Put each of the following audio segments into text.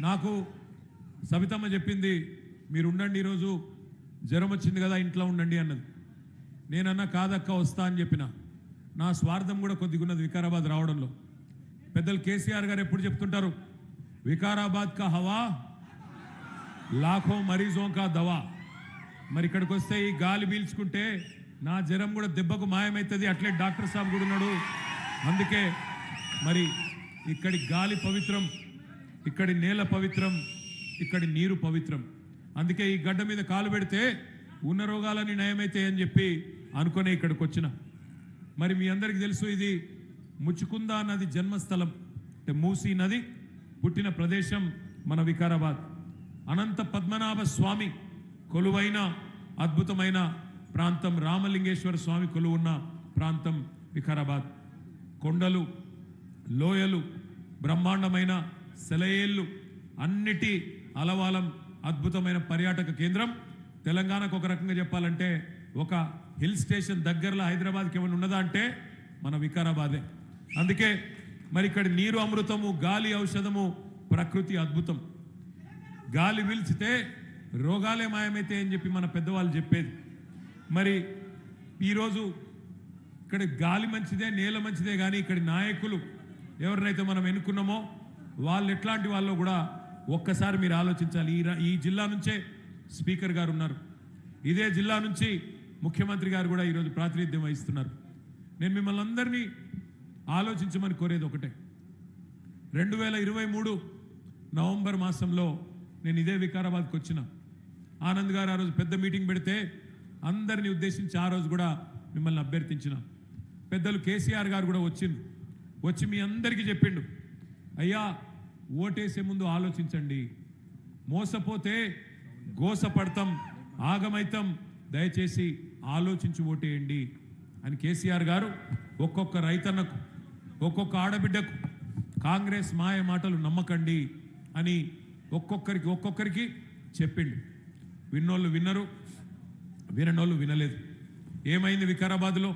నాకు సవితమ్మ చెప్పింది మీరు ఉండండి ఈరోజు జ్వరం వచ్చింది కదా ఇంట్లో ఉండండి అన్నది. నేనన్నా కాదక్క వస్తా అని చెప్పిన. నా స్వార్థం కూడా కొద్దిగా ఉన్నది వికారాబాద్ రావడంలో. పెద్దలు కేసీఆర్ గారు ఎప్పుడు చెప్తుంటారు, వికారాబాద్ కా హవా లాఖో మరీజోं का దవా. మరి ఇక్కడికి వస్తే ఈ గాలి పీల్చుకుంటే నా జ్వరం కూడా దెబ్బకు మాయమవుతుంది. అట్లే డాక్టర్ సాబ్ కూడా ఉన్నాడు. అందుకే మరి ఇక్కడి గాలి పవిత్రం, ఇక్కడి నేల పవిత్రం, ఇక్కడి నీరు పవిత్రం. అందుకే ఈ గడ్డ మీద కాలు పెడితే ఉన్న రోగాలని నయమైతాయి అని చెప్పి అనుకునే ఇక్కడికి వచ్చిన. మరి మీ అందరికీ తెలుసు ఇది ముచ్చుకుందా నది జన్మస్థలం, అంటే మూసీ నది పుట్టిన ప్రదేశం మన వికారాబాద్. అనంత పద్మనాభ స్వామి కొలువైన అద్భుతమైన ప్రాంతం, రామలింగేశ్వర స్వామి కొలువున్న ప్రాంతం వికారాబాద్. కొండలు, లోయలు, బ్రహ్మాండమైన సెలయేళ్ళు, అన్నిటి అలవాలం అద్భుతమైన పర్యాటక కేంద్రం. తెలంగాణకు ఒక రకంగా చెప్పాలంటే ఒక హిల్ స్టేషన్ దగ్గరలో హైదరాబాద్కి ఏమైనా ఉన్నదా అంటే మన వికారాబాదే. అందుకే మరి ఇక్కడ నీరు అమృతము, గాలి ఔషధము, ప్రకృతి అద్భుతం. గాలి పీల్చితే రోగాలే మాయమైతే అని చెప్పి మన పెద్దవాళ్ళు చెప్పేది. మరి ఈరోజు ఇక్కడ గాలి మంచిదే, నేల మంచిదే, కానీ ఇక్కడి నాయకులు ఎవరినైతే మనం ఎన్నుకున్నామో వాళ్ళు ఎట్లాంటి వాళ్ళు కూడా ఒక్కసారి మీరు ఆలోచించాలి. ఈ జిల్లా నుంచే స్పీకర్ గారు ఉన్నారు, ఇదే జిల్లా నుంచి ముఖ్యమంత్రి గారు కూడా ఈరోజు ప్రాతినిధ్యం వహిస్తున్నారు. నేను మిమ్మల్ని అందరినీ ఆలోచించమని కోరేది ఒకటే. 2023 నవంబర్ మాసంలో నేను ఇదే వికారాబాద్కి వచ్చిన. ఆనంద్ గారు ఆ రోజు పెద్ద మీటింగ్ పెడితే అందరినీ ఉద్దేశించి ఆ రోజు కూడా మిమ్మల్ని అభ్యర్థించిన. పెద్దలు కేసీఆర్ గారు కూడా వచ్చి మీ అందరికీ చెప్పిండు, అయ్యా ఓటేసే ముందు ఆలోచించండి, మోసపోతే గోసపడతాం, ఆగమైతం, దయచేసి ఆలోచించి ఓటేయండి అని కేసీఆర్ గారు ఒక్కొక్క రైతన్నకు, ఒక్కొక్క ఆడబిడ్డకు కాంగ్రెస్ మాయ మాటలు నమ్మకండి అని ఒక్కొక్కరికి చెప్పిండు. విన్నోళ్ళు విన్నరు, విననోళ్ళు వినలేదు. ఏమైంది వికారాబాద్లో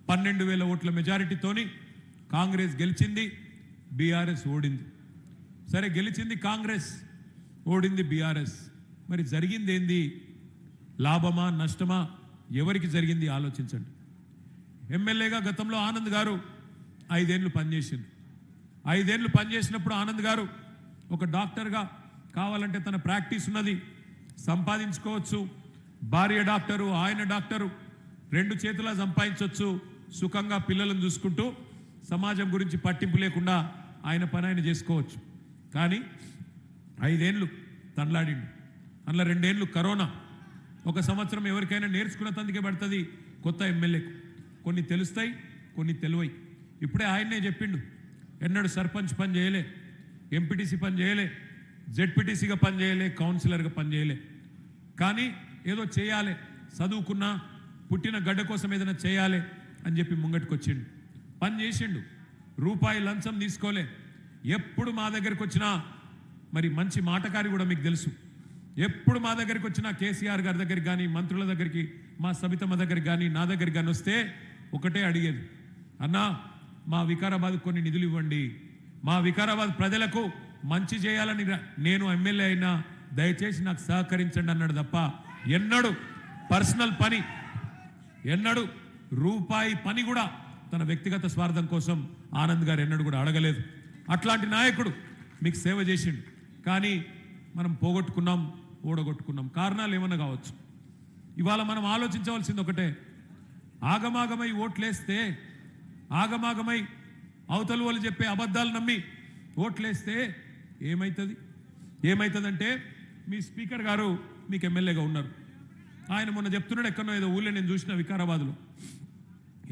12,000 ఓట్ల మెజారిటీతోని కాంగ్రెస్ గెలిచింది, బీఆర్ఎస్ ఓడింది. సరే గెలిచింది కాంగ్రెస్, ఓడింది బీఆర్ఎస్. మరి జరిగింది ఏంది? లాభమా నష్టమా? ఎవరికి జరిగింది ఆలోచించండి. ఎమ్మెల్యేగా గతంలో ఆనంద్ గారు 5 ఏళ్ళు పనిచేసింది. 5 ఏళ్ళు పనిచేసినప్పుడు ఆనంద్ గారు ఒక డాక్టర్గా కావాలంటే తన ప్రాక్టీస్ ఉన్నది, సంపాదించుకోవచ్చు, భార్య డాక్టరు, ఆయన డాక్టరు, 2 చేతులా సంపాదించవచ్చు, సుఖంగా పిల్లలను చూసుకుంటూ సమాజం గురించి పట్టింపు లేకుండా ఆయన పని ఆయన చేసుకోవచ్చు. కానీ 5 ఏళ్ళు తనలాడిండు. అందులో 2 ఏళ్ళు కరోనా, 1 సంవత్సరం ఎవరికైనా నేర్చుకున్న తందుకే పడుతుంది కొత్త ఎమ్మెల్యేకు. కొన్ని తెలుస్తాయి, కొన్ని తెలివై. ఇప్పుడే ఆయన్నే చెప్పిండు, ఎన్నడూ సర్పంచ్ పని చేయలే, ఎంపీటీసీ పని చేయలే, జెడ్పీటీసీగా పని చేయలే, కౌన్సిలర్గా పని చేయలే, కానీ ఏదో చేయాలి, చదువుకున్నా, పుట్టిన గడ్డ కోసం ఏదైనా చేయాలి అని చెప్పి ముంగటికి వచ్చిండు, పని చేసిండు. రూపాయి లంచం తీసుకోలే. ఎప్పుడు మా దగ్గరికి వచ్చినా, మరి మంచి మాటకారి కూడా మీకు తెలుసు, ఎప్పుడు మా దగ్గరికి వచ్చినా కేసీఆర్ గారి దగ్గరికి కానీ, మంత్రుల దగ్గరికి, మా సబితమ్మ దగ్గరికి కానీ, నా దగ్గరికి కానీ వస్తే ఒకటే అడిగేది, అన్నా మా వికారాబాద్ కొన్ని నిధులు ఇవ్వండి, మా వికారాబాద్ ప్రజలకు మంచి చేయాలని నేను ఎమ్మెల్యే అయినా దయచేసి నాకు సహకరించండి అన్నాడు తప్ప ఎన్నడూ పర్సనల్ పని, ఎన్నడూ రూపాయి పని కూడా తన వ్యక్తిగత స్వార్థం కోసం ఆనంద్ గారు ఎన్నడూ కూడా అడగలేదు. అట్లాంటి నాయకుడు మీకు సేవ చేసిండు. కానీ మనం పోగొట్టుకున్నాం, ఓడగొట్టుకున్నాం. కారణాలు ఏమన్నా కావచ్చు. ఇవాళ మనం ఆలోచించవలసింది ఒకటే, ఆగమాగమై ఓట్లేస్తే, ఆగమాగమై అవతల వాళ్ళు చెప్పే అబద్ధాలు నమ్మి ఓట్లేస్తే ఏమవుతుందంటే మీ స్పీకర్ గారు మీకు ఎమ్మెల్యేగా ఉన్నారు. ఆయన మొన్న చెప్తున్నాడు, ఎక్కడో ఏదో ఊళ్ళో నేను చూసిన వికారాబాద్లో,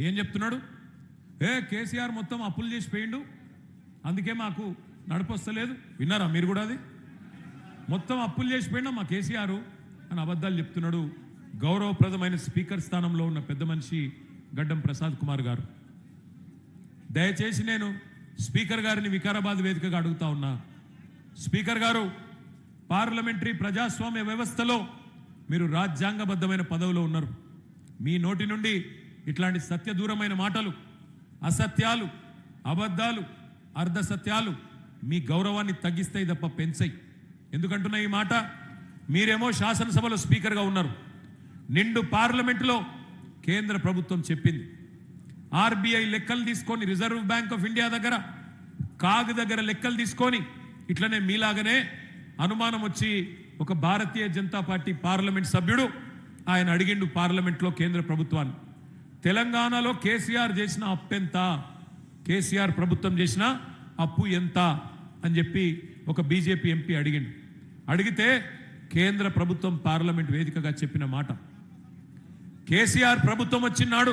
ఏం చెప్తున్నాడు, కేసీఆర్ మొత్తం అప్పులు చేసి పోయిండు, అందుకే మాకు నడపొస్తలేదు. విన్నారా మీరు కూడా? అది మొత్తం అప్పులు చేసి పోయినా మా కేసీఆర్ అని అబద్ధాలు చెప్తున్నాడు గౌరవప్రదమైన స్పీకర్ స్థానంలో ఉన్న పెద్ద మనిషి గడ్డం ప్రసాద్ కుమార్ గారు. దయచేసి నేను స్పీకర్ గారిని వికారాబాద్ వేదికగా అడుగుతా ఉన్నా, స్పీకర్ గారు పార్లమెంటరీ ప్రజాస్వామ్య వ్యవస్థలో మీరు రాజ్యాంగబద్ధమైన పదవిలో ఉన్నారు. మీ నోటి నుండి ఇట్లాంటి సత్యదూరమైన మాటలు, అసత్యాలు, అబద్ధాలు, అర్ధసత్యాలు మీ గౌరవాన్ని తగ్గిస్తాయి తప్ప పెంచాయి. ఎందుకంటున్నా ఈ మాట? మీరేమో శాసనసభలో స్పీకర్గా ఉన్నారు. నిండు పార్లమెంటులో కేంద్ర ప్రభుత్వం చెప్పింది, ఆర్బీఐ లెక్కలు తీసుకొని, రిజర్వ్ బ్యాంక్ ఆఫ్ ఇండియా దగ్గర, కాగ్ దగ్గర లెక్కలు తీసుకొని, ఇట్లనే మీలాగనే అనుమానం వచ్చి ఒక భారతీయ జనతా పార్టీ పార్లమెంట్ సభ్యుడు ఆయన అడిగిండు పార్లమెంట్లో కేంద్ర ప్రభుత్వాన్ని, తెలంగాణలో కేసీఆర్ చేసిన అప్పు ఎంత, కేసీఆర్ ప్రభుత్వం చేసిన అప్పు ఎంత అని చెప్పి ఒక బీజేపీ ఎంపీ అడిగిండు. అడిగితే కేంద్ర ప్రభుత్వం పార్లమెంట్ వేదికగా చెప్పిన మాట, కేసీఆర్ ప్రభుత్వం వచ్చినాడు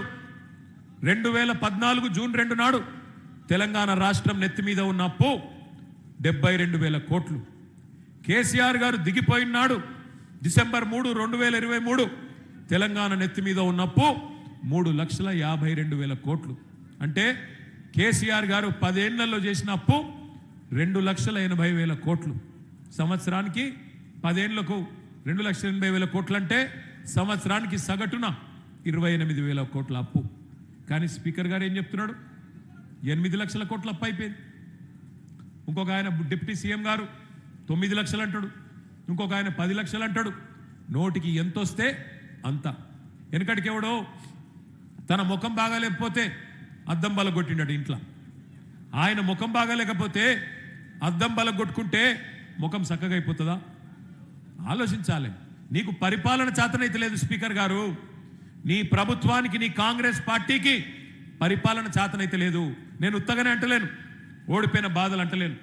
2014 జూన్ 2 నాడు తెలంగాణ రాష్ట్రం నెత్తి మీద ఉన్న అప్పు 72,000 కోట్లు. కేసీఆర్ గారు దిగిపోయినాడు డిసెంబర్ 3, 2023 తెలంగాణ నెత్తి మీద ఉన్న అప్పు 3,52,000 కోట్లు. అంటే కేసీఆర్ గారు 10 ఏళ్లలో చేసిన అప్పు 2,80,000 కోట్లు. సంవత్సరానికి 10 ఏళ్లకు 2,80,000 కోట్లు అంటే సంవత్సరానికి సగటున 28,000 కోట్ల అప్పు. కానీ స్పీకర్ గారు ఏం చెప్తున్నాడు? 8 లక్షల కోట్ల అప్పు అయిపోయింది. ఇంకొక ఆయన డిప్యూటీ సీఎం గారు 9 లక్షలు అంటాడు, ఇంకొక ఆయన 10 లక్షలు అంటాడు. నోటికి ఎంత వస్తే అంత. వెనకటికి ఎవడో తన ముఖం బాగాలేకపోతే అద్దం బలగొట్టిండడు ఇంట్లో. ఆయన ముఖం బాగాలేకపోతే అద్దం బలగొట్టుకుంటే ముఖం చక్కగా అయిపోతుందా? ఆలోచించాలి. నీకు పరిపాలన చేతనైతే లేదు స్పీకర్ గారు, నీ ప్రభుత్వానికి, నీ కాంగ్రెస్ పార్టీకి పరిపాలన చేతనైతే లేదు. నేను ఉత్తగానే అంటలేను, ఓడిపోయిన బాధలు అంటలేను.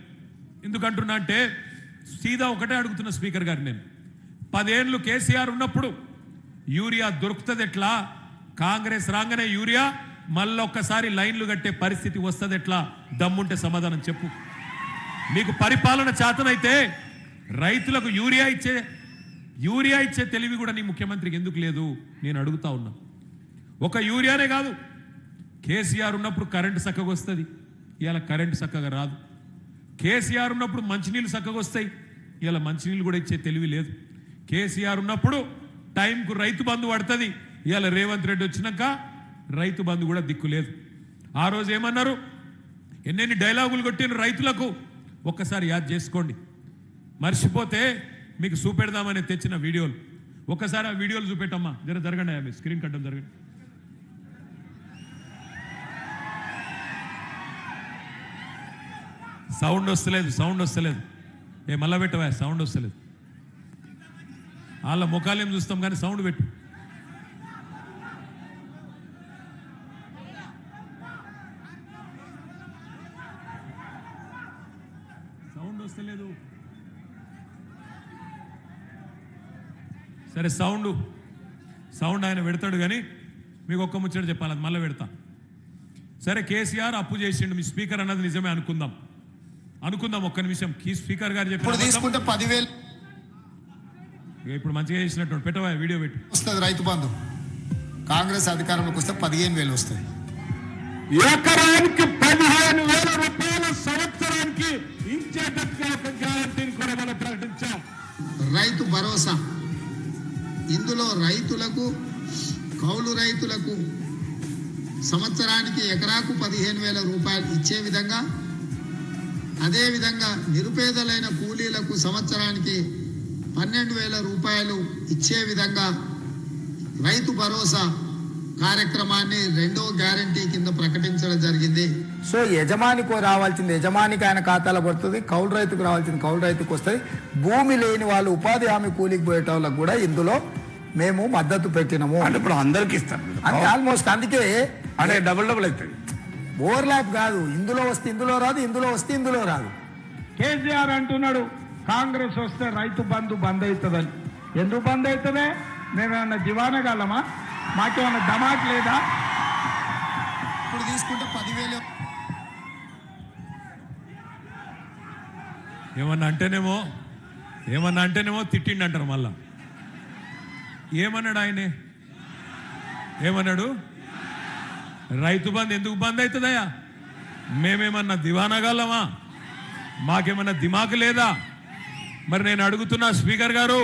ఎందుకంటున్నా అంటే సీదా ఒకటే అడుగుతున్న స్పీకర్ గారు, నేను 10 ఏళ్ళు కేసీఆర్ ఉన్నప్పుడు యూరియా దొరుకుతుంది ఎట్లా? కాంగ్రెస్ రాగానే యూరియా మళ్ళొక్కసారి లైన్లు కట్టే పరిస్థితి వస్తుంది ఎట్లా? దమ్ముంటే సమాధానం చెప్పు. నీకు పరిపాలన చేతనైతే రైతులకు యూరియా ఇచ్చే తెలివి కూడా నీ ముఖ్యమంత్రికి ఎందుకు లేదు నేను అడుగుతా ఉన్నా. ఒక యూరియానే కాదు, కేసీఆర్ ఉన్నప్పుడు కరెంటు చక్కగా వస్తుంది, ఇవాళ కరెంటు చక్కగా రాదు. కేసీఆర్ ఉన్నప్పుడు మంచినీళ్ళు చక్కగా వస్తాయి, ఇవాళ మంచినీళ్ళు కూడా ఇచ్చే తెలివి లేదు. కేసీఆర్ ఉన్నప్పుడు టైంకు రైతు బంధు పడుతుంది, ఇవాళ రేవంత్ రెడ్డి వచ్చినాక రైతు బంధు కూడా దిక్కు లేదు. ఆ రోజు ఏమన్నారు? ఎన్నెన్ని డైలాగులు కొట్టిన రైతులకు ఒక్కసారి యాద్ చేసుకోండి. మర్చిపోతే మీకు చూపెడదామని తెచ్చిన వీడియోలు ఒక్కసారి ఆ వీడియోలు చూపెట్టమ్మా. జరగండి, మీ స్క్రీన్ కట్టడం జరగండి. సౌండ్ వస్తలేదు. మళ్ళా పెట్టవా? సౌండ్ వస్తలేదు. వాళ్ళ ముఖాలేం చూస్తాం కానీ సౌండ్ పెట్టు. సౌండ్ వస్తలేదు. సరే, సౌండ్ ఆయన పెడతాడు కానీ మీకు ఒక్క ముచ్చట చెప్పాలి, అది మళ్ళీ పెడతా. సరే, కేసీఆర్ అప్పు చేసిండు, మీ స్పీకర్ అన్నది నిజమే అనుకుందాం. ఒక్క నిమిషం. స్పీకర్ గారు చెప్పి తీసుకుంటే 10,000 ఇప్పుడు మంచిగా చేసినట్టు పెట్టవా? వీడియో పెట్టు. వస్తుంది రైతు బంధు. కాంగ్రెస్ అధికారంలోకి వస్తే 15,000 వస్తుంది. ఎకరానికి 15,000 రూపాయల సంవత్సరానికి ఇచ్చేటట్టుగా ఒక గ్యారంటీని కూడా మనం ప్రకటించాం. రైతు భరోసా, ఇందులో రైతులకు, కౌలు రైతులకు సంవత్సరానికి ఎకరాకు 15,000 రూపాయలు ఇచ్చే విధంగా, అదేవిధంగా నిరుపేదలైన కూలీలకు సంవత్సరానికి 12,000 రూపాయలు ఇచ్చే విధంగా రైతు భరోసా కార్యక్రమాన్ని 2వ గ్యారంటీ కింద ప్రకటించడం జరిగింది. సో యజమానికి రావాల్సింది యజమానికి ఆయన ఖాతాలో పడుతుంది, కౌలు రైతుకు రావాల్సింది కౌలు రైతుకు వస్తుంది. భూమి లేని వాళ్ళు, ఉపాధి హామీ కూలికి పోయే వాళ్ళకు కూడా ఇందులో మేము మద్దతు పెట్టినాము. అంటే ఇప్పుడు అందరికి ఇస్తాం అంటే ఆల్మోస్ట్. అందుకే అంటే డబుల్ అవుతుంది. ఓవర్లాప్ కాదు, ఇందులో వస్తే ఇందులో రాదు, ఇందులో వస్తే ఇందులో రాదు. కేసీఆర్ అంటున్నాడు కాంగ్రెస్ వస్తే రైతు బంధు బంద్ అవుతుందని. ఎందుకు బంద్ అవుతుందే? మేమేమన్నా దివానగలమా? మాకేమన్నా దమాక్ లేదా? ఇప్పుడు తీసుకుంటే 10,000. ఏమన్నా అంటేనేమో తిట్టిండి అంటారు మళ్ళా. ఏమన్నాడు ఆయనే? ఏమన్నాడు? రైతు బంధు ఎందుకు బంద్ అవుతుందయ్యా? మేమేమన్నా దివానగలమా? మాకేమన్నా దిమాకు లేదా? మరి నేను అడుగుతున్నా స్పీకర్ గారు,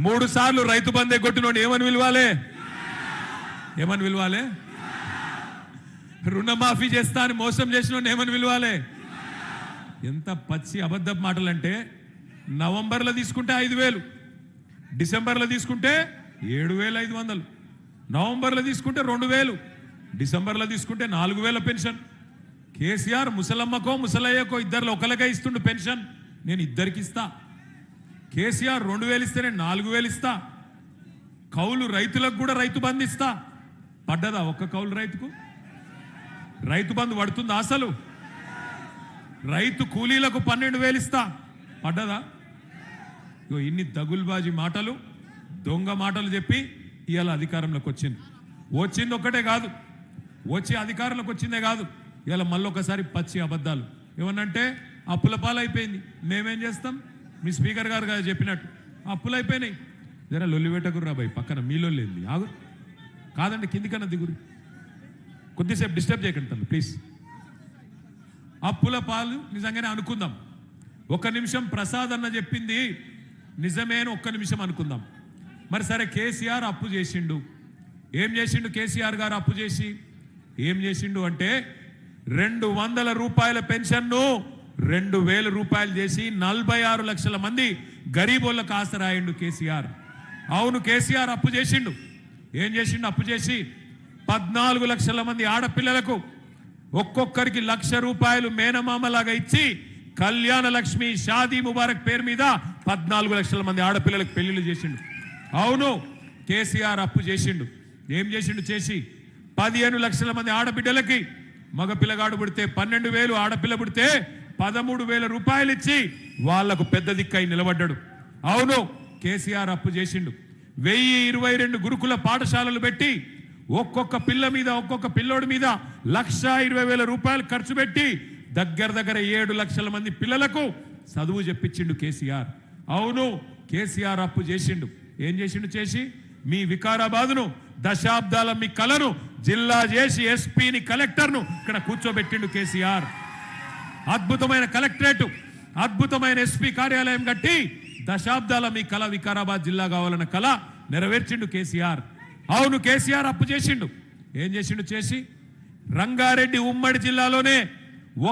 3 సార్లు రైతు బందే కొట్టినోడు ఏమని పిలవాలి? రుణమాఫీ చేస్తా అని మోసం చేసిన ఏమని పిలవాలి? ఎంత పచ్చి అబద్ధపు మాటలు అంటే, నవంబర్లో తీసుకుంటే 5,000, డిసెంబర్లో తీసుకుంటే 7,500, నవంబర్లో తీసుకుంటే 2,000, డిసెంబర్లో తీసుకుంటే 4,000 పెన్షన్. కేసీఆర్ ముసలమ్మకో ముసలయ్యకో ఇద్దరిలో ఒకరిగా ఇస్తుండు పెన్షన్. నేను ఇద్దరికి ఇస్తా. కేసీఆర్ 2,000 ఇస్తే నేను 4,000 ఇస్తా. కౌలు రైతులకు కూడా రైతు బంధు ఇస్తా. పడ్డదా ఒక్క కౌలు రైతుకు? రైతు బంధు పడుతుందా అసలు? రైతు కూలీలకు 12,000 ఇస్తా. పడ్డదా? ఇగో ఇన్ని దగుల్బాజీ మాటలు, దొంగ మాటలు చెప్పి ఇవాళ అధికారంలోకి వచ్చింది ఒక్కటే కాదు, వచ్చి అధికారంలోకి వచ్చిందే కాదు, ఇవాళ మళ్ళొకసారి పచ్చి అబద్ధాలు. ఏమన్నంటే అప్పుల పాలైపోయింది. మేమేం చేస్తాం? మీ స్పీకర్ గారు కదా చెప్పినట్టు అప్పులైపోయినాయి. జర లొల్లి పెట్టకురు రాబాయి, పక్కన మీలొల్లేంది ఆగు. కాదండి, కిందికన్నా దిగురు, కొద్దిసేపు డిస్టర్బ్ చేయకండి ప్లీజ్. అప్పుల పాలు నిజంగానే అనుకుందాం. ఒక్క నిమిషం ప్రసాద్ అన్న చెప్పింది నిజమే అని ఒక్క నిమిషం అనుకుందాం. మరి సరే, కేసీఆర్ అప్పు చేసిండు. ఏం చేసిండు కేసీఆర్ గారు అప్పు చేసి? ఏం చేసిండు అంటే 200 రూపాయల పెన్షన్ను 2,000 రూపాయలు చేసి 46 లక్షల మంది గరీబోళ్ళకు ఆసరాయిండు కేసీఆర్. అవును, కేసీఆర్ అప్పు చేసిండు. ఏం చేసిండు? అప్పు చేసి 14 లక్షల మంది ఆడపిల్లలకు ఒక్కొక్కరికి 1,00,000 రూపాయలు మేనమామలాగా ఇచ్చి కళ్యాణ లక్ష్మి షాదీ ముబారక్ పేరు మీద 14 లక్షల మంది ఆడపిల్లలకు పెళ్లిళ్ళు చేసిండు. అవును, కేసీఆర్ అప్పు చేసిండు. ఏం చేసిండు? చేసి 15 లక్షల మంది ఆడబిడ్డలకి, మగ పిల్లగాడు పుడితే 12,000, ఆడపిల్ల పుడితే 13,000 రూపాయలు ఇచ్చి వాళ్లకు పెద్ద దిక్కై నిలబడ్డాడు. అవును, కేసీఆర్ అప్పు చేసిండు. 1,022 గురుకుల పాఠశాలలు పెట్టి ఒక్కొక్క పిల్ల మీద, ఒక్కొక్క పిల్లోడి మీద 1,20,000 రూపాయలు ఖర్చు పెట్టి దగ్గర 7 లక్షల మంది పిల్లలకు చదువు చెప్పించిండు కేసీఆర్. అవును, కేసీఆర్ అప్పు చేసిండు. ఏం చేసిండు? చేసి మీ వికారాబాదును, దశాబ్దాల మీ కలను జిల్లా చేసి ఎస్పీని, కలెక్టర్ను ఇక్కడ కూర్చోబెట్టిండు కేసీఆర్. అద్భుతమైన కలెక్టరేట్, అద్భుతమైన ఎస్పీ కార్యాలయం కట్టి దశాబ్దాల మీ కళ వికారాబాద్ జిల్లా కావాలన్న కళ నెరవేర్చిండు కేసీఆర్. అవును, కేసీఆర్ అప్పు చేసిండు. ఏం చేసిండు? చేసి రంగారెడ్డి ఉమ్మడి జిల్లాలోనే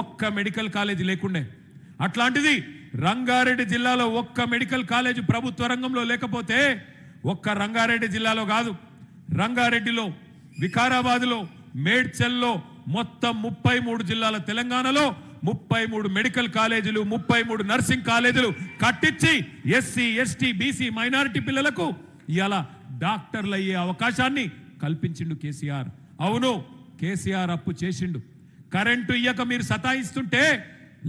ఒక్క మెడికల్ కాలేజీ లేకుండే. అట్లాంటిది రంగారెడ్డి జిల్లాలో ఒక్క మెడికల్ కాలేజీ ప్రభుత్వ రంగంలో లేకపోతే, ఒక్క రంగారెడ్డి జిల్లాలో కాదు, రంగారెడ్డిలో, వికారాబాద్లో, మేడ్చల్లో, మొత్తం 33 జిల్లాల తెలంగాణలో 33 మెడికల్ కాలేజీలు, 33 నర్సింగ్ కాలేజీలు కట్టించి ఎస్సీ, ఎస్టీ, బీసీ, మైనారిటీ పిల్లలకు ఇవాళ డాక్టర్లు అయ్యే అవకాశాన్ని కల్పించిండు కేసీఆర్. అవును, కేసీఆర్ అప్పు చేసిండు. కరెంటు ఇయ్యక మీరు సతాయిస్తుంటే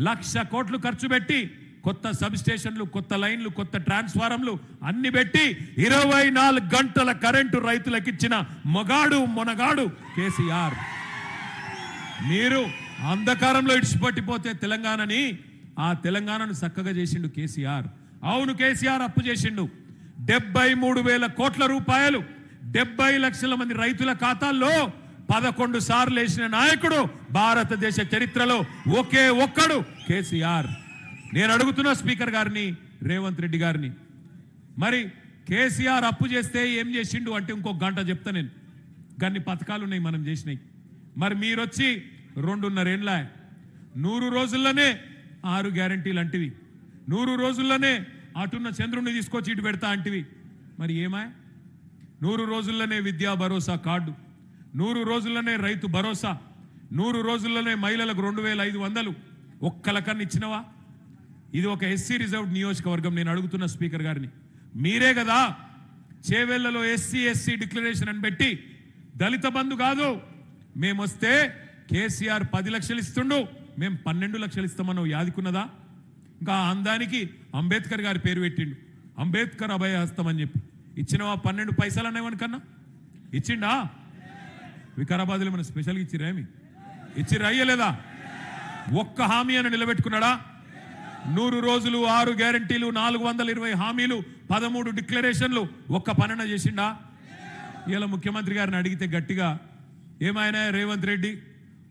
1,00,000 కోట్లు ఖర్చు పెట్టి కొత్త సబ్ స్టేషన్లు, కొత్త లైన్లు, కొత్త ట్రాన్స్ఫారంలు అన్ని పెట్టి 24 గంటల కరెంటు రైతులకు ఇచ్చిన మొనగాడు కేసీఆర్. మీరు అంధకారంలో ఇడిచిపట్టిపోతే తెలంగాణని, ఆ తెలంగాణను చక్కగా చేసిండు కేసీఆర్. అవును, కేసీఆర్ అప్పు చేసిండు. 73,000 కోట్ల రూపాయలు 70 లక్షల మంది రైతుల ఖాతాల్లో 11 సార్లు వేసిన నాయకుడు భారతదేశ చరిత్రలో ఒకే ఒక్కడు కేసీఆర్. నేను అడుగుతున్నా స్పీకర్ గారిని, రేవంత్ రెడ్డి గారిని, మరి కేసీఆర్ అప్పు చేస్తే ఏం చేసిండు అంటే ఇంకో గంట చెప్తా నేను. గన్ని పథకాలు ఉన్నాయి మనం చేసినాయి. మరి మీరొచ్చి 2.5 ఏళ్ళ 100 రోజుల్లోనే 6 గ్యారంటీలు అంటివి, 100 రోజుల్లోనే అటున్న చంద్రుడిని తీసుకొచ్చి ఇటు పెడతా అంటివి. మరి ఏమా? 100 రోజుల్లోనే విద్యా భరోసా కార్డు, 100 రోజుల్లోనే రైతు భరోసా, 100 రోజుల్లోనే మహిళలకు 2,500 ఒక్కలకన్నా ఇచ్చినవా? ఇది ఒక ఎస్సీ రిజర్వ్డ్ నియోజకవర్గం. నేను అడుగుతున్న స్పీకర్ గారిని, మీరే కదా చేవెళ్లలో ఎస్సీ డిక్లరేషన్ అని పెట్టి దళిత బంధు కాదు, మేము వస్తే కేసీఆర్ 10 లక్షలు ఇస్తుండు, మేము 12 లక్షలు ఇస్తామన్నావు. యాదికున్నదా? ఇంకా అందానికి అంబేద్కర్ గారి పేరు పెట్టిండు, అంబేద్కర్ అభయహస్తం అని చెప్పి. ఇచ్చినవా 12 పైసలు అనేవనికన్నా? ఇచ్చిండా? వికారాబాద్లో మన స్పెషల్గా ఇచ్చిరేమి? ఇచ్చిర్రా? అయ్యలేదా? ఒక్క హామీ అని నిలబెట్టుకున్నాడా? 100 రోజులు, 6 గ్యారంటీలు, 420 హామీలు, 13 డిక్లరేషన్లు, ఒక్క పనన చేసిండా? ఇలా ముఖ్యమంత్రి గారిని అడిగితే గట్టిగా, ఏమైనా రేవంత్ రెడ్డి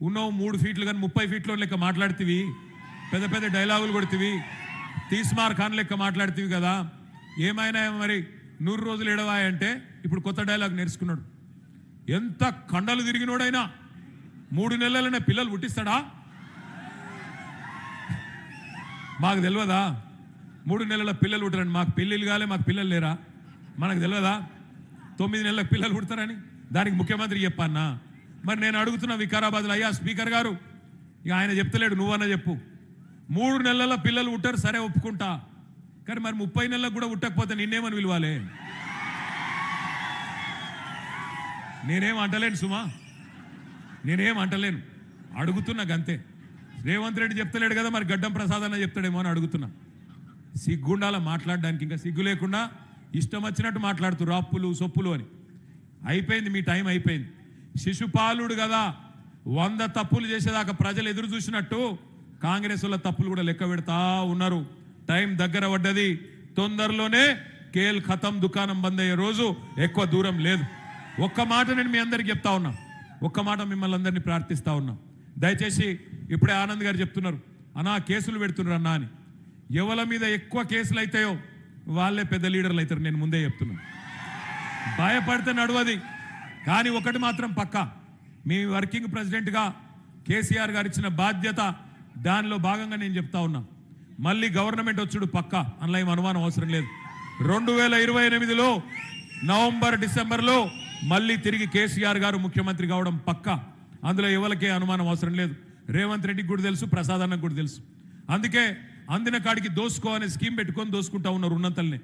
ఉన్నావు 3 ఫీట్లు కానీ 30 ఫీట్లో లెక్క మాట్లాడుతీవి, పెద్ద పెద్ద డైలాగులు కొడుతీవి, తీస్మార్ ఖాన్ లెక్క మాట్లాడుతీవి కదా, ఏమైనా మరి 100 రోజులు ఎడవాయంటే ఇప్పుడు కొత్త డైలాగ్ నేర్చుకున్నాడు. ఎంత కండలు తిరిగినోడైనా 3 నెలలనే పిల్లలు పుట్టిస్తాడా? మాకు తెలియదా 3 నెలల పిల్లలు పుట్టారని? మాకు పెళ్ళిళ్ళు కాలే, మాకు పిల్లలు లేరా? మనకు తెలియదా 9 నెలలకు పిల్లలు పుడతారని? దానికి ముఖ్యమంత్రి చెప్పన్నా? మరి నేను అడుగుతున్నా వికారాబాద్లో, అయ్యా స్పీకర్ గారు, ఇక ఆయన చెప్తలేడు, నువ్వన్నా చెప్పు. 3 నెలల పిల్లలు పుట్టారు, సరే ఒప్పుకుంటా, కానీ మరి 30 నెలలకు కూడా పుట్టకపోతే నిన్నేమని పిలవాలి? నేనేం అంటలేను సుమా, నేనేం అంటలేను, అడుగుతున్నా గంతే. రేవంత్ రెడ్డి చెప్తలేడు కదా, మరి గడ్డం ప్రసాద్ అన్న చెప్తాడేమో అని అడుగుతున్నా. సిగ్గుండాల మాట్లాడడానికి, ఇంకా సిగ్గు లేకుండా ఇష్టం వచ్చినట్టు మాట్లాడుతున్నారు, అప్పులు సొప్పులు అని. అయిపోయింది, మీ టైం అయిపోయింది. శిశుపాలుడు కదా 100 తప్పులు చేసేదాకా ప్రజలు ఎదురు చూసినట్టు కాంగ్రెస్ వాళ్ళ తప్పులు కూడా లెక్క పెడతా ఉన్నారు. టైం దగ్గర పడ్డది, తొందరలోనే కేల్ ఖతం, దుకాణం బంద్ అయ్యే రోజు ఎక్కువ దూరం లేదు. ఒక్క మాట నేను మీ అందరికి చెప్తా ఉన్నా, ఒక్క మాట మిమ్మల్ని అందరినీ ప్రార్థిస్తా ఉన్నా. దయచేసి ఇప్పుడే ఆనంద్ గారు చెప్తున్నారు, అన్నా కేసులు పెడుతున్నారు అన్నా అని. ఎవరి మీద ఎక్కువ కేసులు అవుతాయో వాళ్ళే పెద్ద లీడర్లు అవుతారు, నేను ముందే చెప్తున్నాను. భయపడితే నడవది. కానీ ఒకటి మాత్రం పక్కా, మీ వర్కింగ్ ప్రెసిడెంట్గా కేసీఆర్ గారు ఇచ్చిన బాధ్యత, దానిలో భాగంగా నేను చెప్తా ఉన్నా, మళ్ళీ గవర్నమెంట్ వచ్చుడు పక్కా, అందులో ఏం అనుమానం అవసరం లేదు. 2028లో నవంబర్ డిసెంబర్లో మళ్ళీ తిరిగి కేసీఆర్ గారు ముఖ్యమంత్రి కావడం పక్కా, అందులో ఎవరికే అనుమానం అవసరం లేదు. రేవంత్ రెడ్డికి కూడా తెలుసు, ప్రసాద్ అన్నకు కూడా తెలుసు. అందుకే అందిన కాడికి దోసుకో అనే స్కీమ్ పెట్టుకొని దోసుకుంటా ఉన్నారు. ఉన్నతల్ని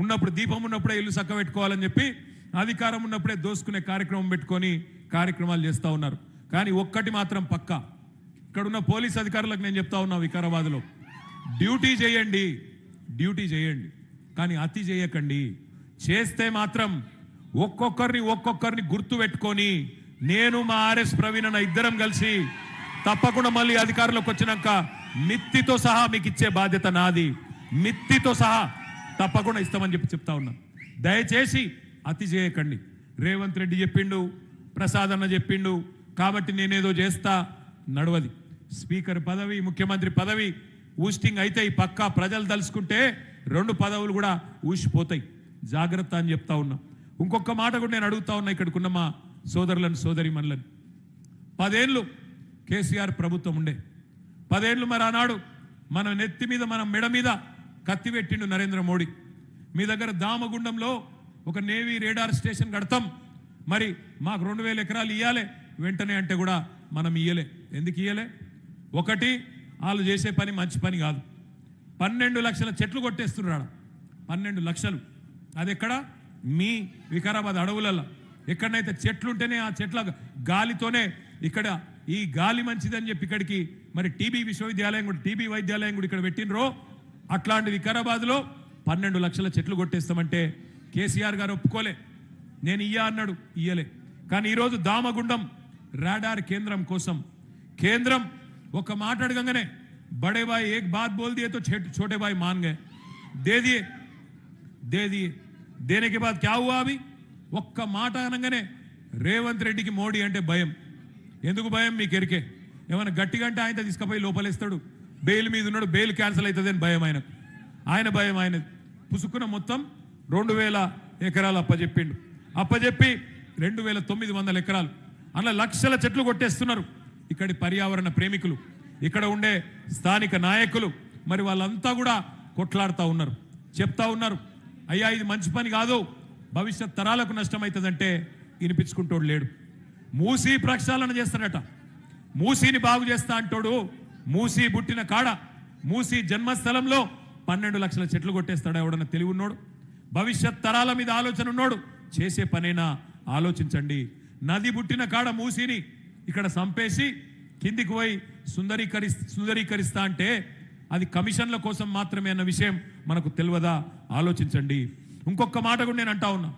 ఉన్నప్పుడు, దీపం ఉన్నప్పుడే ఇల్లు చక్క పెట్టుకోవాలని చెప్పి, అధికారం ఉన్నప్పుడే దోసుకునే కార్యక్రమం పెట్టుకొని కార్యక్రమాలు చేస్తూ ఉన్నారు. కానీ ఒక్కటి మాత్రం పక్కా, ఇక్కడున్న పోలీస్ అధికారులకు నేను చెప్తా ఉన్నా, వికారాబాద్లో డ్యూటీ చేయండి, డ్యూటీ చేయండి, కానీ అతి చేయకండి. చేస్తే మాత్రం ఒక్కొక్కరిని గుర్తు పెట్టుకొని, నేను మా ఆర్ఎస్ ప్రవీణ్ అన్న ఇద్దరం కలిసి తప్పకుండా మళ్ళీ అధికారంలోకి వచ్చినాక మిత్తితో సహా మీకు ఇచ్చే బాధ్యత నాది, మిత్తితో సహా తప్పకుండా ఇస్తామని చెప్పి చెప్తా ఉన్నా. దయచేసి అతి చేయకండి. రేవంత్ రెడ్డి చెప్పిండు, ప్రసాద్ అన్న చెప్పిండు కాబట్టి నేనేదో చేస్తా, నడవది. స్పీకర్ పదవి, ముఖ్యమంత్రి పదవి ఊస్టింగ్ అయితే ఈ పక్కా ప్రజలు తలుసుకుంటే 2 పదవులు కూడా ఊసిపోతాయి, జాగ్రత్త అని చెప్తా ఉన్నా. ఇంకొక మాట కూడా నేను అడుగుతా ఉన్నా ఇక్కడికున్న మా సోదరులను, సోదరిమణులను. 10 ఏళ్ళు కేసీఆర్ ప్రభుత్వం ఉండే, 10 ఏళ్ళు మరి ఆనాడు మన నెత్తి మీద, మన మెడ మీద కత్తి పెట్టిండు నరేంద్ర మోడీ. మీ దగ్గర దామగుండంలో ఒక నేవీ రేడార్ స్టేషన్ కడతాం, మరి మాకు 2000 ఎకరాలు ఇవ్వాలి వెంటనే అంటే కూడా మనం ఇయ్యలే. ఎందుకు ఇయ్యలే? ఒకటి, వాళ్ళు చేసే పని మంచి పని కాదు. 12 లక్షల చెట్లు కొట్టేస్తున్నాడు, 12 లక్షలు. అది ఎక్కడ? మీ వికారాబాద్ అడవులలో. ఎక్కడనైతే చెట్లుంటేనే ఆ చెట్ల గాలితోనే, ఇక్కడ ఈ గాలి మంచిదని చెప్పి ఇక్కడికి మరి టీబీ విశ్వవిద్యాలయం కూడా, టీబీ వైద్యాలయం కూడా ఇక్కడ పెట్టినరో, అట్లాంటి వికారాబాద్లో 12 లక్షల చెట్లు కొట్టేస్తామంటే కేసీఆర్ గారు ఒప్పుకోలే. నేను ఇయ్యా అన్నాడు, ఇయ్యలే. కానీ ఈరోజు దామగుండం రాడార్ కేంద్రం కోసం కేంద్రం ఒక మాట అడగంగానే, బడే భాయ్ ఏక్ బాత్ బోల్ దియే తో छोटे भाई मान गए, दे दिए देने के बाद क्या हुआ? अभी ఒక్క మాట అనగానే రేవంత్ రెడ్డికి మోడీ అంటే భయం. ఎందుకు భయం? మీకు ఎరికే. ఏమైనా గట్టిగా అంటే ఆయన తీసుకుపోయి లోపలేస్తాడు, బెయిల్ మీద ఉన్నాడు, బెయిల్ క్యాన్సిల్ అవుతుంది అని భయం ఆయనకు. ఆయన భయం ఆయనది. పుసుకున్న మొత్తం 2000 ఎకరాలు అప్పచెప్పిండు. అప్పచెప్పి 2900 ఎకరాలు, అలా లక్షల చెట్లు కొట్టేస్తున్నారు. ఇక్కడి పర్యావరణ ప్రేమికులు, ఇక్కడ ఉండే స్థానిక నాయకులు, మరి వాళ్ళంతా కూడా కొట్లాడుతూ ఉన్నారు, చెప్తా ఉన్నారు, అయ్యా ఇది మంచి పని కాదు, భవిష్యత్ తరాలకు నష్టమవుతుందంటే వినిపించుకుంటోడు లేడు. మూసీ ప్రక్షాళన చేస్తాడట, మూసీని బాగు చేస్తా అంటాడు. మూసీ పుట్టిన కాడ, మూసీ జన్మస్థలంలో 12 లక్షల చెట్లు కొట్టేస్తాడు ఎవడన్నా తెలివి ఉన్నోడు? భవిష్యత్ తరాల మీద ఆలోచన ఉన్నోడు చేసే పనైనా ఆలోచించండి. నది పుట్టిన కాడ మూసీని ఇక్కడ సంపేసి కిందికి పోయి సుందరీకరిస్తా అంటే అది కమిషన్ల కోసం మాత్రమే అన్న విషయం మనకు తెలియదా? ఆలోచించండి. ఇంకొక మాట కూడా నేను అంటా ఉన్నా,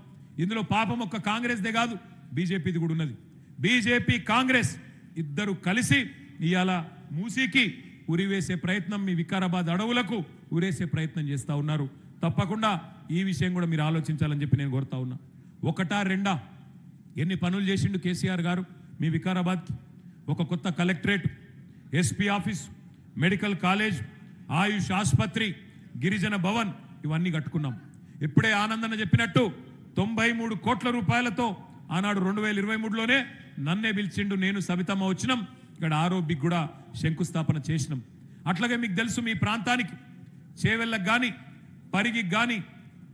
ఇందులో పాపం ఒక్క కాంగ్రెస్దే కాదు, బీజేపీది కూడా ఉన్నది. బీజేపీ కాంగ్రెస్ ఇద్దరు కలిసి ఇవాళ మూసీకి ఉరివేసే ప్రయత్నం, మీ వికారాబాద్ అడవులకు ఉరేసే ప్రయత్నం చేస్తూ ఉన్నారు. తప్పకుండా ఈ విషయం కూడా మీరు ఆలోచించాలని చెప్పి నేను కోరుతా ఉన్నా. ఒకటా రెండా, ఎన్ని పనులు చేసిండు కేసీఆర్ గారు మీ వికారాబాద్కి? ఒక కొత్త collectorate, SP office, medical college, AYUSH ఆసుపత్రి, గిరిజన భవన్ ఇవన్నీ కట్టుకున్నాం. ఇప్పుడే ఆనందన చెప్పినట్టు 93 కోట్ల రూపాయలతో ఆనాడు 2023లోనే నన్నే పిలిచిండు, నేను సబితమ్మ వచ్చినాం, ఇక్కడ ఆరోగ్యకి కూడా శంకుస్థాపన చేసినాం. అట్లాగే మీకు తెలుసు మీ ప్రాంతానికి చేవెళ్ళకు కానీ పరిగికి కానీ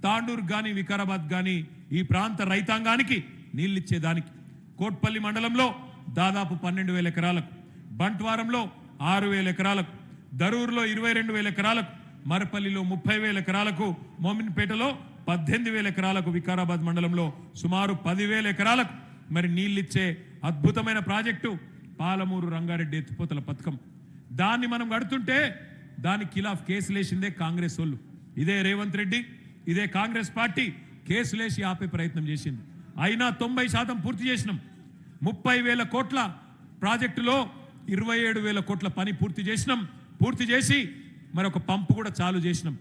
తాండూరు కానీ వికారాబాద్ కానీ ఈ ప్రాంత రైతాంగానికి నీళ్ళిచ్చేదానికి కోట్పల్లి మండలంలో దాదాపు 12,000 ఎకరాలకు, బంట్వారంలో 6,000 ఎకరాలకు, దరూరులో 22,000 ఎకరాలకు, మరపల్లిలో 30,000 ఎకరాలకు, మోమిన్పేటలో 18,000 ఎకరాలకు, వికారాబాద్ మండలంలో సుమారు 10,000 ఎకరాలకు మరి నీళ్ళిచ్చే అద్భుతమైన ప్రాజెక్టు పాలమూరు రంగారెడ్డి ఎత్తిపోతల పథకం. దాన్ని మనం కడుతుంటే దానికి ఖిలాఫ్ కేసులేసిందే కాంగ్రెస్ వాళ్ళు. ఇదే రేవంత్ రెడ్డి, ఇదే కాంగ్రెస్ పార్టీ కేసులేసి ఆపే ప్రయత్నం చేసింది. అయినా 90% పూర్తి చేసినాం. 30,000 కోట్ల ప్రాజెక్టులో 27,000 కోట్ల పని పూర్తి చేసినాం. పూర్తి చేసి మరొక పంపు కూడా చాలు చేసినాం.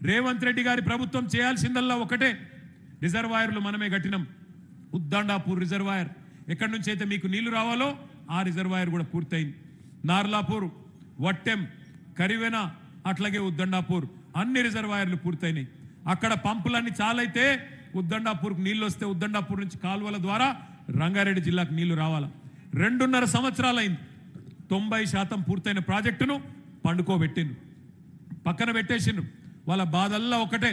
రేవంత్ రెడ్డి గారి ప్రభుత్వం చేయాల్సిందల్లా ఒకటే, రిజర్వాయర్లు మనమే కట్టినాం. ఉద్దండాపూర్ రిజర్వాయర్ ఎక్కడి నుంచి అయితే మీకు నీళ్లు రావాలో ఆ రిజర్వాయర్ కూడా పూర్తయింది. నార్లాపూర్, వట్టెం, కరివెన, అట్లాగే ఉద్దండాపూర్ అన్ని రిజర్వాయర్లు పూర్తయినాయి. అక్కడ పంపులన్నీ చాలైతే ఉద్దండాపూర్కు నీళ్ళు వస్తే ఉద్దండాపూర్ నుంచి కాలువల ద్వారా రంగారెడ్డి జిల్లాకు నీళ్లు రావాలా. 2.5 సంవత్సరాలైంది. 90% పూర్తయిన ప్రాజెక్టును పండుకోబెట్టిండ్రు, పక్కన పెట్టేసిండ్రు. వాళ్ళ బాధల్లా ఒకటే,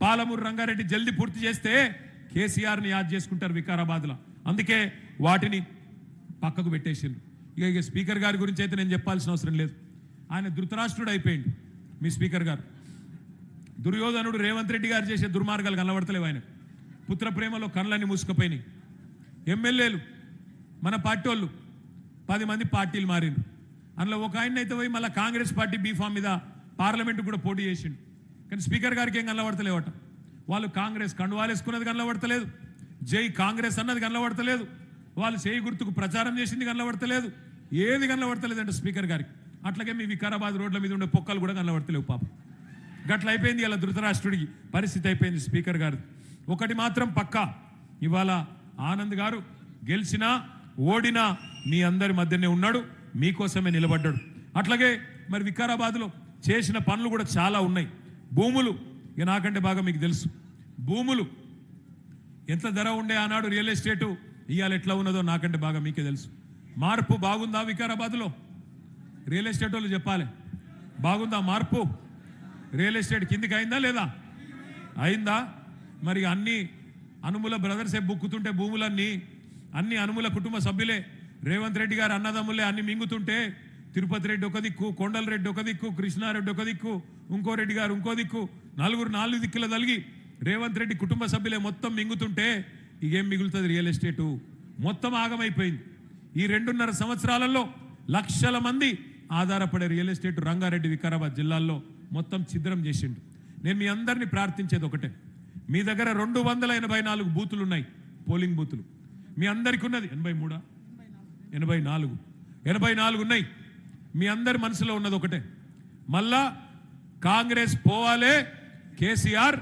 పాలమూరు రంగారెడ్డి జల్దీ పూర్తి చేస్తే కేసీఆర్ని యాద్ చేసుకుంటారు వికారాబాద్లో. అందుకే వాటిని పక్కకు పెట్టేసిండ్రు. ఇక స్పీకర్ గారి గురించి అయితే నేను చెప్పాల్సిన అవసరం లేదు. ఆయన ధృతరాష్ట్రుడు అయిపోయింది మీ స్పీకర్ గారు. దుర్యోధనుడు రేవంత్ రెడ్డి గారు చేసే దుర్మార్గాలు కనబడతలేవు. ఆయన పుత్ర ప్రేమలో కళ్ళని మూసుకుపోయినాయి. ఎమ్మెల్యేలు మన పార్టీ వాళ్ళు 10 మంది పార్టీలు మారిండ్రు. అందులో ఒక ఆయన అయితే పోయి మళ్ళీ కాంగ్రెస్ పార్టీ బీఫామ్ మీద పార్లమెంటు కూడా పోటీ చేసిండు. కానీ స్పీకర్ గారికి ఏం కనబడతలేవట. వాళ్ళు కాంగ్రెస్ కండువాలు వేసుకున్నది కనబడతలేదు, జై కాంగ్రెస్ అన్నది కనబడతలేదు, వాళ్ళు చేయి గుర్తుకు ప్రచారం చేసింది కనబడతలేదు, ఏది కనబడతలేదు అంటే స్పీకర్ గారికి. అట్లాగే మీ వికారాబాద్ రోడ్ల మీద ఉండే పొక్కలు కూడా కనబడతలేవు పాపం. గట్ల అయిపోయింది ఇలా ధృతరాష్ట్రుడికి పరిస్థితి అయిపోయింది స్పీకర్ గారు. ఒకటి మాత్రం పక్కా, ఇవాళ ఆనంద్ గారు గెలిచినా ఓడినా మీ అందరి మధ్యనే ఉన్నాడు, మీకోసమే నిలబడ్డాడు. అట్లాగే మరి వికారాబాద్లో చేసిన పనులు కూడా చాలా ఉన్నాయి. భూములు ఇక నాకంటే బాగా మీకు తెలుసు. భూములు ఎంత ధర ఉండే ఆనాడు రియల్ ఎస్టేటు, ఇవాళ ఎట్లా ఉన్నదో నాకంటే బాగా మీకే తెలుసు. మార్పు బాగుందా వికారాబాద్లో? రియల్ ఎస్టేట్ వాళ్ళు చెప్పాలి, బాగుందా మార్పు? రియల్ ఎస్టేట్ కిందికి అయిందా లేదా? అయిందా? మరి అన్ని అనుముల బ్రదర్సే బుక్కుతుంటే భూములన్నీ అన్ని అనుముల కుటుంబ సభ్యులే, రేవంత్ రెడ్డి గారు అన్నదమ్ములే అన్ని మింగుతుంటే తిరుపతి రెడ్డి ఒక దిక్కు, కొండల రెడ్డి ఒక దిక్కు, కృష్ణారెడ్డి ఒక దిక్కు, ఇంకో రెడ్డి గారు ఇంకో దిక్కు, నలుగురు 4 దిక్కుల తలిగి రేవంత్ రెడ్డి కుటుంబ సభ్యులే మొత్తం మింగుతుంటే ఇకేం మిగులుతుంది? రియల్ ఎస్టేటు మొత్తం ఆగమైపోయింది. ఈ 2.5 సంవత్సరాలలో లక్షల మంది ఆధారపడే రియల్ ఎస్టేట్ రంగారెడ్డి వికారాబాద్ జిల్లాల్లో మొత్తం ఛిద్రం చేసిండు. నేను మీ అందరినీ ప్రార్థించేది ఒకటే, మీ దగ్గర 284 బూతులు ఉన్నాయి, పోలింగ్ బూతులు మీ అందరికీ ఉన్నది. 84 ఉన్నాయి. మీ అందరి మనసులో ఉన్నది ఒకటే, మళ్ళా కాంగ్రెస్ పోవాలే, కేసీఆర్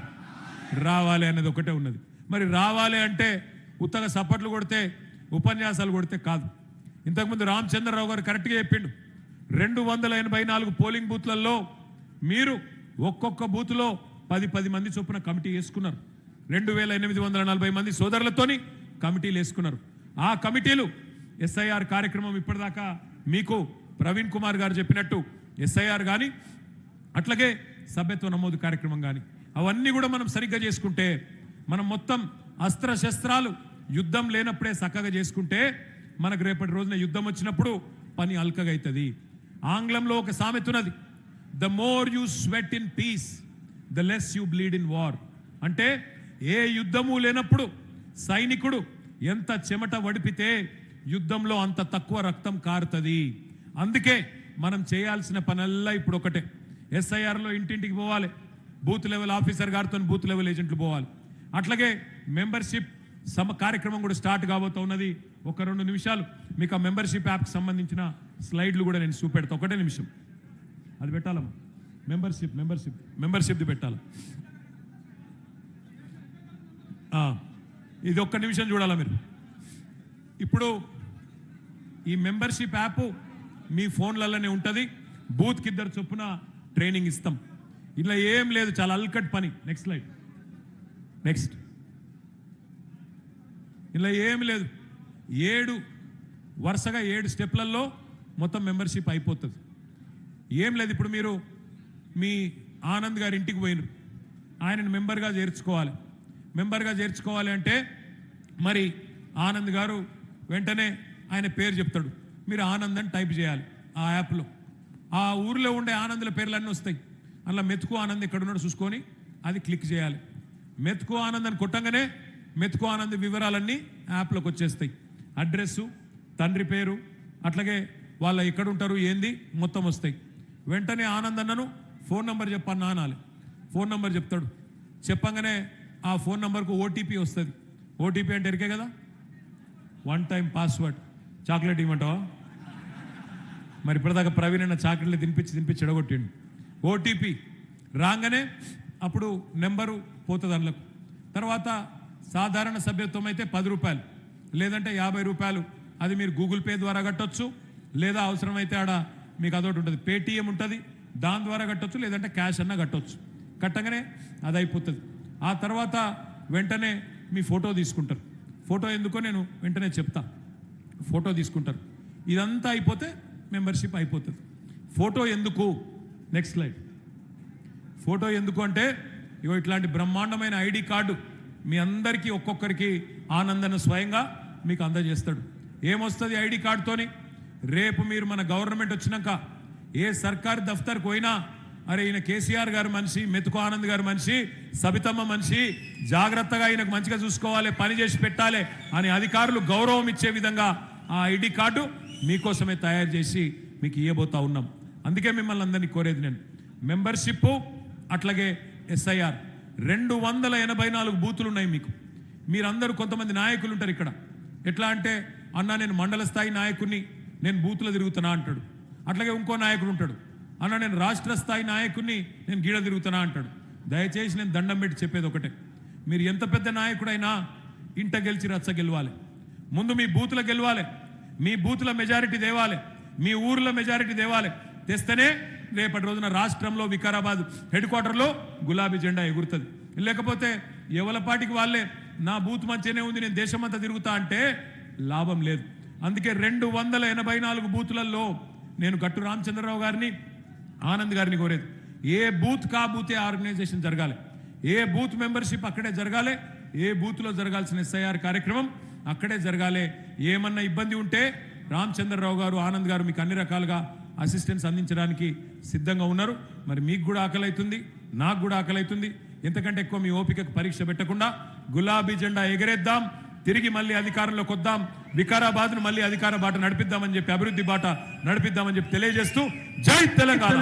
రావాలి అనేది ఒకటే ఉన్నది. మరి రావాలి అంటే ఉత్తగా సప్పట్లు కొడితే ఉపన్యాసాలు కొడితే కాదు. ఇంతకుముందు రామచంద్రరావు గారు కరెక్ట్గా చెప్పిండు, 284 పోలింగ్ బూత్లలో మీరు ఒక్కొక్క బూత్లో 10 మంది చొప్పున కమిటీ వేసుకున్నారు. 2,840 మంది సోదరులతోని కమిటీలు వేసుకున్నారు. ఆ కమిటీలు ఎస్ఐఆర్ కార్యక్రమం ఇప్పటిదాకా మీకు ప్రవీణ్ కుమార్ గారు చెప్పినట్టు ఎస్ఐఆర్ కానీ అట్లాగే సభ్యత్వ నమోదు కార్యక్రమం కానీ అవన్నీ కూడా మనం సరిగ్గా చేసుకుంటే, మనం మొత్తం అస్త్రశస్త్రాలు యుద్ధం లేనప్పుడే చక్కగా చేసుకుంటే మనకు రేపటి రోజున యుద్ధం వచ్చినప్పుడు పని అల్కగా అవుతుంది. ఆంగ్లంలో ఒక సామెత ఉన్నది, the more you sweat in peace the less you bleed in war. అంటే ఏ యుద్ధము లేనప్పుడు సైనికుడు ఎంత చెమట వడిపితే యుద్ధంలో అంత తక్కువ రక్తం కారుతుంది. అందుకే మనం చేయాల్సిన పనల్లా ఇప్పుడు ఒకటే, ఎస్ఐఆర్లో ఇంటింటికి పోవాలి, బూత్ లెవెల్ ఆఫీసర్ గారితో బూత్ లెవెల్ ఏజెంట్లు పోవాలి. అట్లాగే మెంబర్షిప్ కార్యక్రమం కూడా స్టార్ట్ కాబోతూ ఉన్నది. ఒక 2 నిమిషాలు మీకు ఆ మెంబర్షిప్ యాప్కి సంబంధించిన స్లైడ్లు కూడా నేను చూపెడతా. ఒకటే నిమిషం అది పెట్టాలమ్మా, మెంబర్షిప్ది పెట్టాలి. ఇది ఒక్క నిమిషం చూడాలా మీరు. ఇప్పుడు ఈ మెంబర్షిప్ యాప్ మీ ఫోన్లలోనే ఉంటుంది. బూత్కి 2 చొప్పున ట్రైనింగ్ ఇస్తాం. ఇలా ఏం లేదు, చాలా అల్కట్ పని. Next slide. నెక్స్ట్. ఇలా ఏం లేదు, 7 వరుసగా 7 స్టెప్లలో మొత్తం మెంబర్షిప్ అయిపోతుంది. ఏం లేదు. ఇప్పుడు మీరు మీ ఆనంద్ గారి ఇంటికి పోయినారు, ఆయనను మెంబర్గా చేర్చుకోవాలి. మెంబర్గా చేర్చుకోవాలి అంటే మరి ఆనంద్ గారు వెంటనే ఆయన పేరు చెప్తాడు, మీరు ఆనంద్ అని టైప్ చేయాలి ఆ యాప్లో. ఆ ఊరిలో ఉండే ఆనందుల పేర్లన్నీ వస్తాయి. అలా మెతుకు ఆనంద్ ఎక్కడున్నాడు చూసుకొని అది క్లిక్ చేయాలి. మెతుకు ఆనంద్ అని కొట్టంగానే మెతుకు ఆనంద్ వివరాలన్నీ యాప్లోకి వచ్చేస్తాయి. అడ్రస్సు, తండ్రి పేరు, అట్లాగే వాళ్ళ ఎక్కడుంటారు ఏంది మొత్తం వస్తాయి. వెంటనే ఆనంద్ అన్నను ఫోన్ నెంబర్ చెప్పన్నా అనాలి. ఫోన్ నెంబర్ చెప్తాడు. చెప్పంగానే ఆ ఫోన్ నెంబర్కు ఓటీపీ వస్తుంది. ఓటీపీ అంటే ఎరికే కదా, 1 టైం పాస్వర్డ్. చాక్లెట్ ఇవ్వమంటావా? మరి ఇప్పటిదాకా ప్రవీణ్ అన్న చాక్లెట్లు తినిపించి ఎడగొట్టిండు. ఓటీపీ రాగానే అప్పుడు నెంబరు పోతుంది అందులోకి. తర్వాత సాధారణ సభ్యత్వం అయితే 10 రూపాయలు, లేదంటే 50 రూపాయలు. అది మీరు గూగుల్ పే ద్వారా కట్టొచ్చు, లేదా అవసరమైతే ఆడ మీకు అదొకటి ఉంటుంది, పేటీఎం ఉంటుంది, దాని ద్వారా కట్టొచ్చు, లేదంటే క్యాష్ అన్నా కట్టొచ్చు. కట్టగానే అది అయిపోతుంది. ఆ తర్వాత వెంటనే మీ ఫోటో తీసుకుంటారు. ఫోటో ఎందుకో నేను వెంటనే చెప్తా. ఫోటో తీసుకుంటారు. ఇదంతా అయిపోతే మెంబర్షిప్ అయిపోతుంది. ఫోటో ఎందుకు? Next slide. ఫోటో ఎందుకు అంటే ఇగో ఇట్లాంటి బ్రహ్మాండమైన ఐడి కార్డు మీ అందరికీ ఒక్కొక్కరికి ఆనందన స్వయంగా మీకు అందజేస్తాడు. ఏమొస్తుంది ఐడి కార్డుతోని? రేపు మీరు మన గవర్నమెంట్ వచ్చినాక ఏ సర్కారు దఫ్తర్కి పోయినా, అరే ఈయన కేసీఆర్ గారు మనిషి, మెతుకు ఆనంద్ గారు మనిషి, సబితమ్మ మనిషి, జాగ్రత్తగా ఈయనకు మంచిగా చూసుకోవాలి, పని చేసి పెట్టాలి అని అధికారులు గౌరవం ఇచ్చే విధంగా ఆ ఐడి కార్డు మీకోసమే తయారు చేసి మీకు ఇవ్వబోతా ఉన్నాం. అందుకే మిమ్మల్ని అందరినీ కోరేది నేను, మెంబర్షిప్ అట్లాగే SIR 284 బూతులు ఉన్నాయి మీకు. మీరందరూ కొంతమంది నాయకులు ఉంటారు ఇక్కడ. ఎట్లా అంటే అన్న నేను మండల స్థాయి నాయకుడిని, నేను బూతులో తిరుగుతున్నా అంటాడు. అట్లాగే ఇంకో నాయకుడు ఉంటాడు, అన్న నేను రాష్ట్ర స్థాయి నాయకుడిని, నేను గీడ తిరుగుతున్నా అంటాడు. దయచేసి నేను దండం పెట్టి చెప్పేది ఒకటే, మీరు ఎంత పెద్ద నాయకుడైనా ఇంట గెలిచి రచ్చ గెలవాలి. ముందు మీ బూతుల గెలవాలి, మీ బూతుల మెజారిటీ తేవాలి, మీ ఊర్లో మెజారిటీ తేవాలి. తెస్తేనే రేపటి రోజున రాష్ట్రంలో వికారాబాద్ హెడ్ క్వార్టర్లో గులాబీ జెండా ఎగురుతుంది. లేకపోతే ఎవలపాటికి వాళ్ళే నా బూత్ మంచిగానే ఉంది, నేను దేశమంతా తిరుగుతా అంటే లాభం లేదు. అందుకే 284 బూతులలో నేను గట్టు రామచంద్రరావు గారిని, ఆనంద్ గారిని కోరేది, ఏ బూత్ కా బూతే ఆర్గనైజేషన్ జరగాలి, ఏ బూత్ మెంబర్షిప్ అక్కడే జరగాలి, ఏ బూత్లో జరగాల్సిన SIR కార్యక్రమం అక్కడే జరగాలి. ఏమన్నా ఇబ్బంది ఉంటే రామచంద్రరావు గారు, ఆనంద్ గారు మీకు అన్ని రకాలుగా అసిస్టెన్స్ అందించడానికి సిద్ధంగా ఉన్నారు. మరి మీకు కూడా ఆకలి అవుతుంది, నాకు కూడా ఆకలి అవుతుంది. ఎంతకంటే ఎక్కువ మీ ఓపికకు పరీక్ష పెట్టకుండా గులాబీ జెండా ఎగరేద్దాం, తిరిగి మళ్ళీ అధికారంలోకి వద్దాం, వికారాబాద్ను మళ్ళీ అధికార బాట నడిపిద్దామని చెప్పి, అభివృద్ధి బాట నడిపిద్దామని చెప్పి తెలియజేస్తూ జై తెలంగాణ.